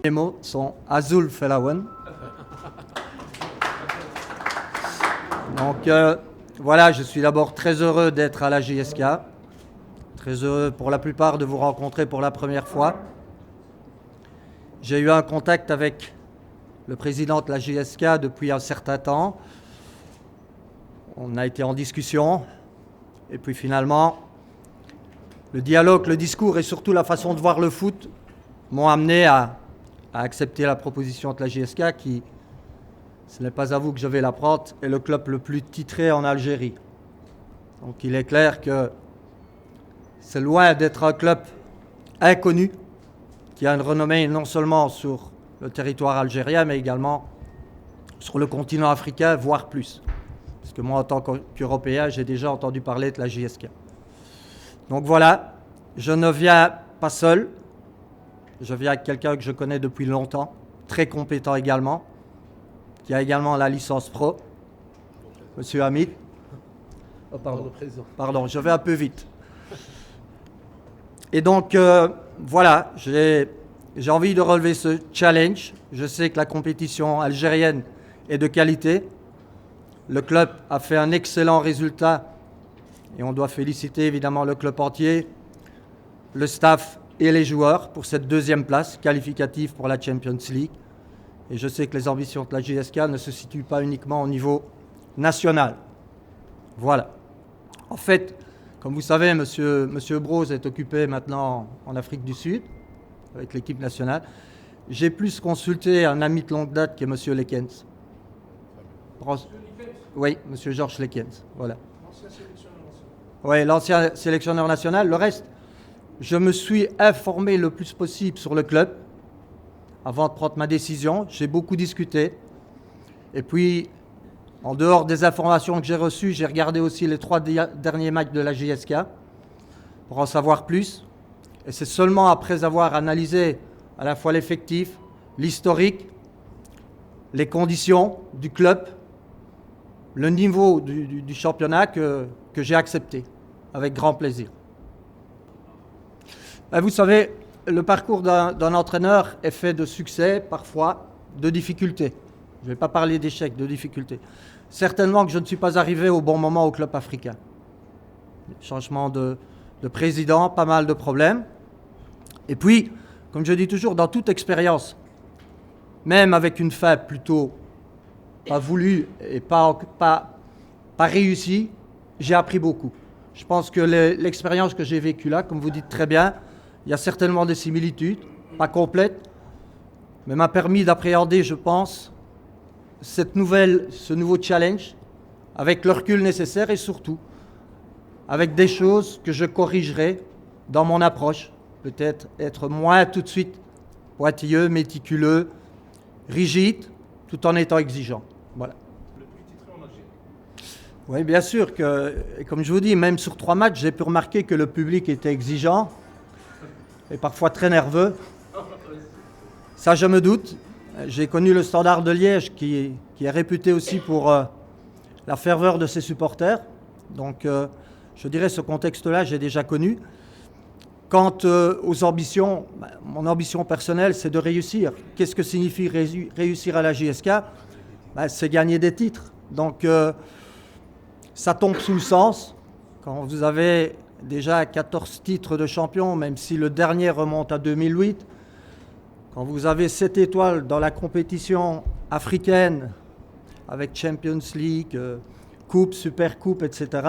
Les mots sont Azul Felawen. Donc voilà, je suis d'abord très heureux d'être à la JSK. Très heureux pour la plupart de vous rencontrer pour la première fois. J'ai eu un contact avec le président de la JSK depuis un certain temps. On a été en discussion. Et puis finalement, le dialogue, le discours et surtout la façon de voir le foot m'ont amené à accepter la proposition de la JSK qui, ce n'est pas à vous que je vais l'apprendre, est le club le plus titré en Algérie. Donc il est clair que c'est loin d'être un club inconnu qui a une renommée non seulement sur le territoire algérien mais également sur le continent africain, voire plus. Parce que moi, en tant qu'Européen, j'ai déjà entendu parler de la JSK. Donc voilà, je ne viens pas seul. Je viens avec quelqu'un que je connais depuis longtemps, très compétent également, qui a également la licence pro, Monsieur Hamid. Oh, pardon, je vais un peu vite. Et donc, voilà, j'ai envie de relever ce challenge. Je sais que la compétition algérienne est de qualité. Le club a fait un excellent résultat et on doit féliciter évidemment le club entier, le staff et les joueurs pour cette deuxième place qualificative pour la Champions League. Et je sais que les ambitions de la JSK ne se situent pas uniquement au niveau national. Voilà. En fait, comme vous savez, Monsieur Broz est occupé maintenant en Afrique du Sud avec l'équipe nationale. J'ai plus consulté un ami de longue date qui est Monsieur Lekens. Oui, Monsieur Georges Lekens. Voilà. L'ancien sélectionneur national. Oui, l'ancien sélectionneur national. Le reste, je me suis informé le plus possible sur le club avant de prendre ma décision. J'ai beaucoup discuté. Et puis, en dehors des informations que j'ai reçues, j'ai regardé aussi les 3 derniers matchs de la JSK pour en savoir plus. Et c'est seulement après avoir analysé à la fois l'effectif, l'historique, les conditions du club, le niveau du championnat que j'ai accepté avec grand plaisir. Vous savez, le parcours d'un entraîneur est fait de succès, parfois de difficultés. Je ne vais pas parler d'échecs, de difficultés. Certainement que je ne suis pas arrivé au bon moment au club africain. Changement de président, pas mal de problèmes. Et puis, comme je dis toujours, dans toute expérience, même avec une fin plutôt pas voulue et pas réussie, j'ai appris beaucoup. Je pense que l'expérience que j'ai vécue là, comme vous dites très bien, il y a certainement des similitudes, pas complètes, mais m'a permis d'appréhender, je pense, ce nouveau challenge avec le recul nécessaire et surtout avec des choses que je corrigerai dans mon approche. Peut-être être moins tout de suite pointilleux, méticuleux, rigide, tout en étant exigeant. Voilà. Le plus titré en Algérie. Oui, bien sûr que, comme je vous dis, même sur 3 matchs, j'ai pu remarquer que le public était exigeant et parfois très nerveux. Ça, je me doute. J'ai connu le Standard de Liège qui est réputé aussi pour la ferveur de ses supporters. Donc, je dirais ce contexte-là, j'ai déjà connu. Quant aux ambitions, mon ambition personnelle, c'est de réussir. Qu'est-ce que signifie réussir à la JSK ? C'est gagner des titres. Donc, ça tombe sous le sens. Quand vous avez déjà 14 titres de champion, même si le dernier remonte à 2008, quand vous avez 7 étoiles dans la compétition africaine, avec Champions League, Coupe, Super Coupe, etc.,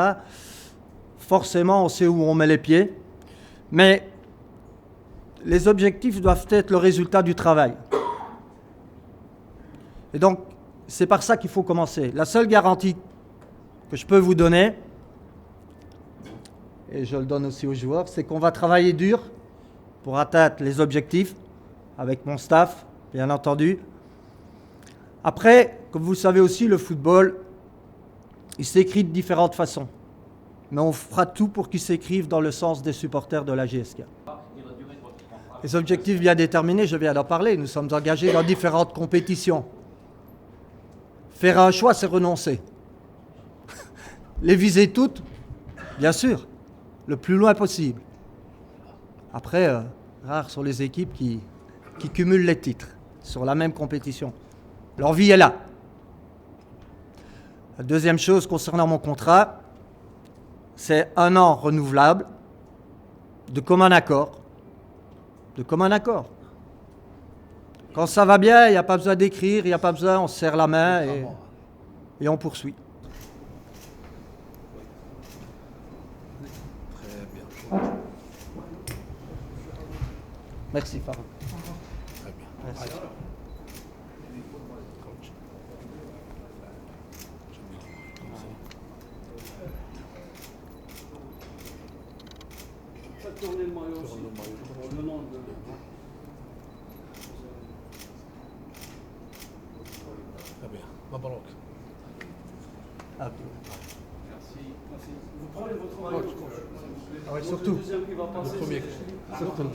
forcément, on sait où on met les pieds. Mais les objectifs doivent être le résultat du travail. Et donc, c'est par ça qu'il faut commencer. La seule garantie que je peux vous donner, et je le donne aussi aux joueurs, c'est qu'on va travailler dur pour atteindre les objectifs avec mon staff, bien entendu. Après, comme vous le savez aussi, le football, il s'écrit de différentes façons. Mais on fera tout pour qu'il s'écrive dans le sens des supporters de la JSK. Les objectifs bien déterminés, je viens d'en parler. Nous sommes engagés dans différentes compétitions. Faire un choix, c'est renoncer. Les viser toutes, bien sûr, le plus loin possible. Après, rares sont les équipes qui qui cumulent les titres sur la même compétition. Leur vie est là. La deuxième chose concernant mon contrat, c'est 1 an renouvelable de commun accord. De commun accord. Quand ça va bien, il n'y a pas besoin d'écrire, il n'y a pas besoin, on se serre la main et on poursuit. Très bien. Merci, Farah. Très bien. Merci. Tournez le maillot aussi. Pour le nom de... Très bien. Mabarak. Ah, Merci. Merci. Vous prenez votre maillot. ah ouais, surtout. Le deuxième qui va passer, Le premier. c'est- Surtout le-